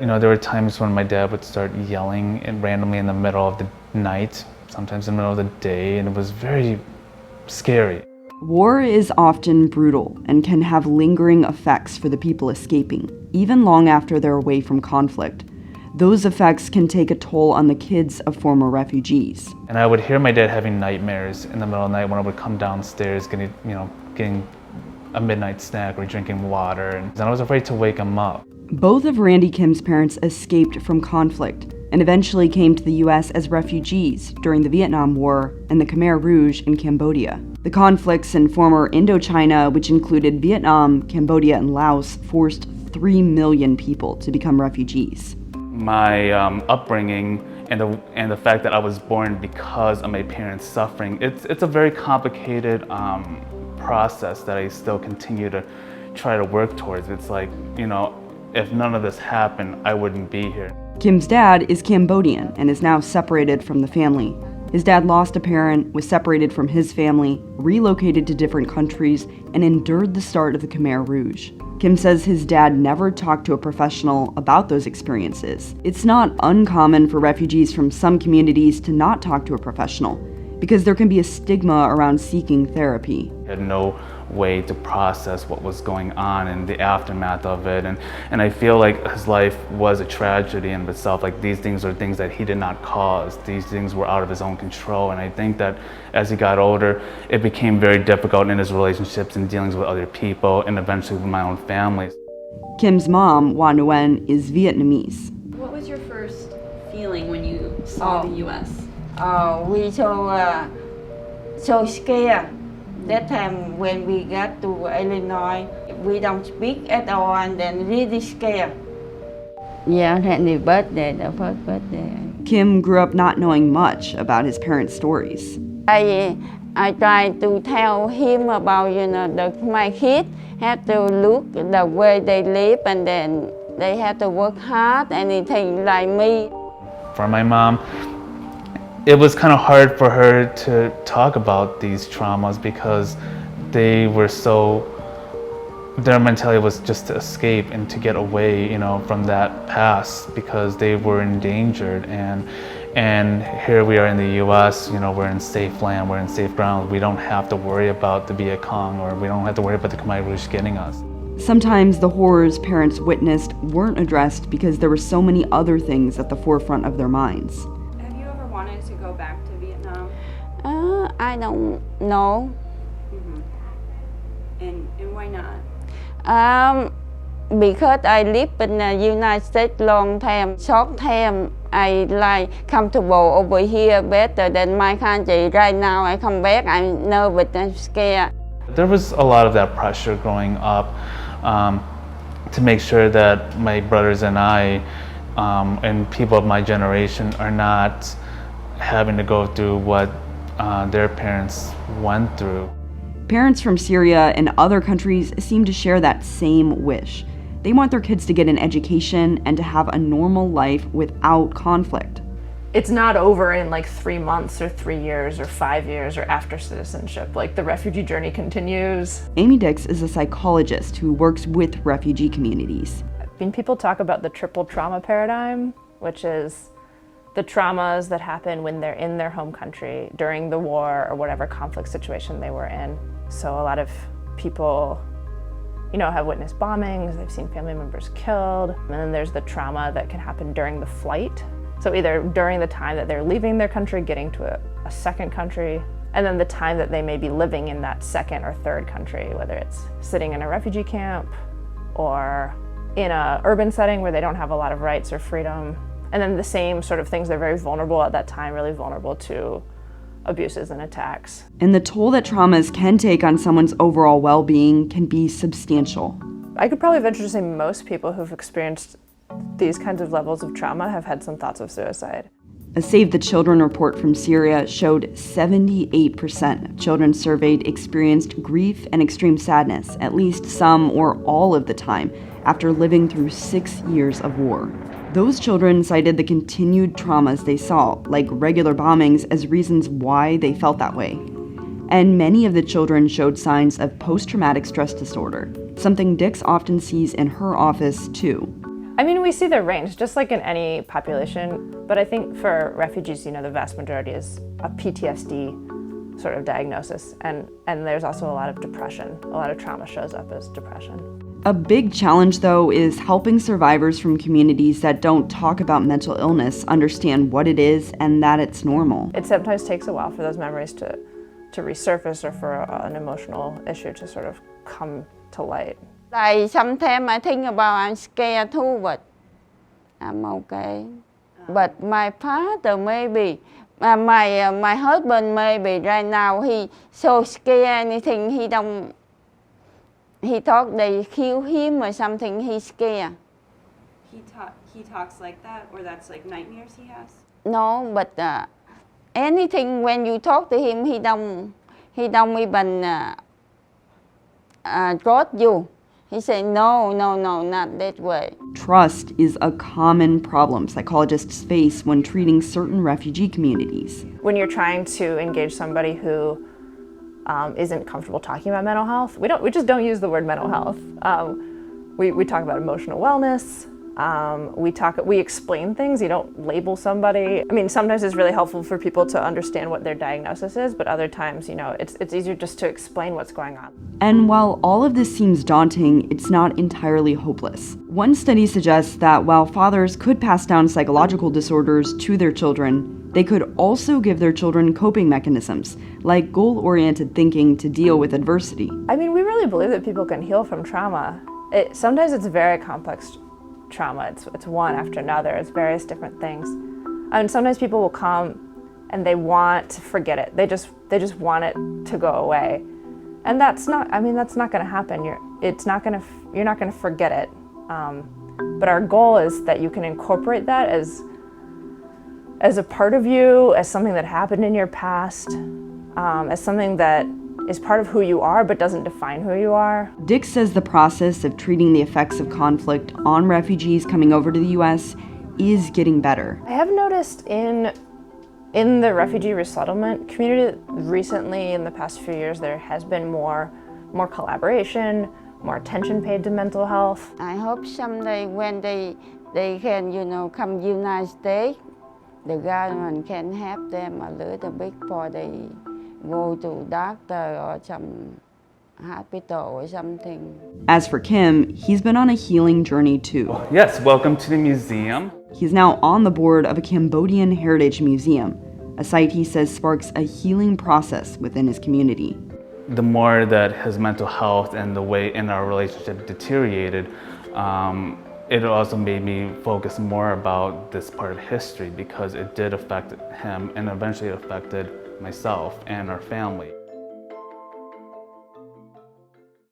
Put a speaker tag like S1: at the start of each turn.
S1: You know, there were times when my dad would start yelling and randomly in the middle of the night, sometimes in the middle of the day, and it was very scary.
S2: War is often brutal and can have lingering effects for the people escaping, even long after they're away from conflict. Those effects can take a toll on the kids of former refugees.
S1: And I would hear my dad having nightmares in the middle of the night when I would come downstairs getting a midnight snack or drinking water, and I was afraid to wake him up.
S2: Both of Randy Kim's parents escaped from conflict and eventually came to the U.S. as refugees during the Vietnam War and the Khmer Rouge in Cambodia. The conflicts in former Indochina, which included Vietnam, Cambodia, and Laos, forced 3 million people to become refugees.
S1: My upbringing and the fact that I was born because of my parents' suffering, it's a very complicated process that I still continue to try to work towards. It's like, you know, if none of this happened, I wouldn't be here.
S2: Kim's dad is Cambodian and is now separated from the family. His dad lost a parent, was separated from his family, relocated to different countries, and endured the start of the Khmer Rouge. Kim says his dad never talked to a professional about those experiences. It's not uncommon for refugees from some communities to not talk to a professional, because there can be a stigma around seeking therapy.
S1: He had no way to process what was going on and the aftermath of it, and I feel like his life was a tragedy in itself. Like, these things are things that he did not cause. These things were out of his own control, and I think that as he got older, it became very difficult in his relationships and dealings with other people, and eventually with my own family.
S2: Kim's mom, Hoa Nguyen, is Vietnamese.
S3: What was your first feeling when you saw the U.S.?
S4: We so scared. That time when we got to Illinois, we don't speak at all, and then really scared. Yeah, the first birthday.
S2: Kim grew up not knowing much about his parents' stories.
S4: I tried to tell him about, my kids have to look the way they live, and then they have to work hard, anything like me.
S1: For my mom, it was kind of hard for her to talk about these traumas because their mentality was just to escape and to get away, from that past, because they were endangered. And here we are in the U.S., we're in safe land, we're in safe ground. We don't have to worry about the Viet Cong, or we don't have to worry about the Khmer Rouge getting us.
S2: Sometimes the horrors parents witnessed weren't addressed because there were so many other things at the forefront of their minds.
S3: Wanted to go back to Vietnam?
S4: I don't know.
S3: Mm-hmm. And why not?
S4: Because I lived in the United States long time, short time. I like comfortable over here better than my country. Right now I come back, I'm nervous and scared.
S1: There was a lot of that pressure growing up to make sure that my brothers and I and people of my generation are not having to go through what their parents went through.
S2: Parents from Syria and other countries seem to share that same wish. They want their kids to get an education and to have a normal life without conflict.
S5: It's not over in 3 months or 3 years or 5 years or after citizenship. The refugee journey continues.
S2: Amy Dix is a psychologist who works with refugee communities.
S5: People talk about the triple trauma paradigm, which is the traumas that happen when they're in their home country during the war or whatever conflict situation they were in. So a lot of people, have witnessed bombings, they've seen family members killed, and then there's the trauma that can happen during the flight. So either during the time that they're leaving their country, getting to a second country, and then the time that they may be living in that second or third country, whether it's sitting in a refugee camp or in an urban setting where they don't have a lot of rights or freedom. And then the same sort of things, they're very vulnerable at that time, really vulnerable to abuses and attacks.
S2: And the toll that traumas can take on someone's overall well-being can be substantial.
S5: I could probably venture to say most people who've experienced these kinds of levels of trauma have had some thoughts of suicide.
S2: A Save the Children report from Syria showed 78% of children surveyed experienced grief and extreme sadness, at least some or all of the time, after living through 6 years of war. Those children cited the continued traumas they saw, like regular bombings, as reasons why they felt that way. And many of the children showed signs of post-traumatic stress disorder, something Dix often sees in her office too.
S5: I mean, we see the range, just like in any population, but I think for refugees, the vast majority is a PTSD sort of diagnosis, and there's also a lot of depression. A lot of trauma shows up as depression.
S2: A big challenge, though, is helping survivors from communities that don't talk about mental illness understand what it is and that it's normal.
S5: It sometimes takes a while for those memories to resurface, or for an emotional issue to sort of come to light.
S4: Like sometimes I think about I'm scared too, but I'm okay. But my father maybe, my husband maybe right now he so scared anything he thought they kill him or something, he's scared.
S3: He talks like that, or that's like nightmares he has?
S4: No, but anything when you talk to him, he don't even trust you. He said, no, not that way.
S2: Trust is a common problem psychologists face when treating certain refugee communities.
S5: When you're trying to engage somebody who isn't comfortable talking about mental health, we just don't use the word mental health. We talk about emotional wellness. We explain things. You don't label somebody. I mean, sometimes it's really helpful for people to understand what their diagnosis is, but other times, it's easier just to explain what's going on.
S2: And while all of this seems daunting, it's not entirely hopeless. One study suggests that while fathers could pass down psychological disorders to their children, they could also give their children coping mechanisms, like goal-oriented thinking to deal with adversity.
S5: I mean, we really believe that people can heal from trauma. Sometimes it's very complex trauma. It's one after another. It's various different things. And sometimes people will come and they want to forget it. They just want it to go away. And that's not going to happen. You're not going to forget it. But our goal is that you can incorporate that as a part of you, as something that happened in your past, as something that is part of who you are but doesn't define who you are.
S2: Dick says the process of treating the effects of conflict on refugees coming over to the U.S. is getting better.
S5: I have noticed in the refugee resettlement community recently, in the past few years, there has been more collaboration, more attention paid to mental health.
S4: I hope someday when they can, come United States, the government can help them a little bit before they go to doctor or some hospital or something.
S2: As for Kim, he's been on a healing journey too.
S1: Yes, welcome to the museum.
S2: He's now on the board of a Cambodian heritage museum, a site he says sparks a healing process within his community.
S1: The more that his mental health and the way in our relationship deteriorated, it also made me focus more about this part of history, because it did affect him and eventually affected myself and our family.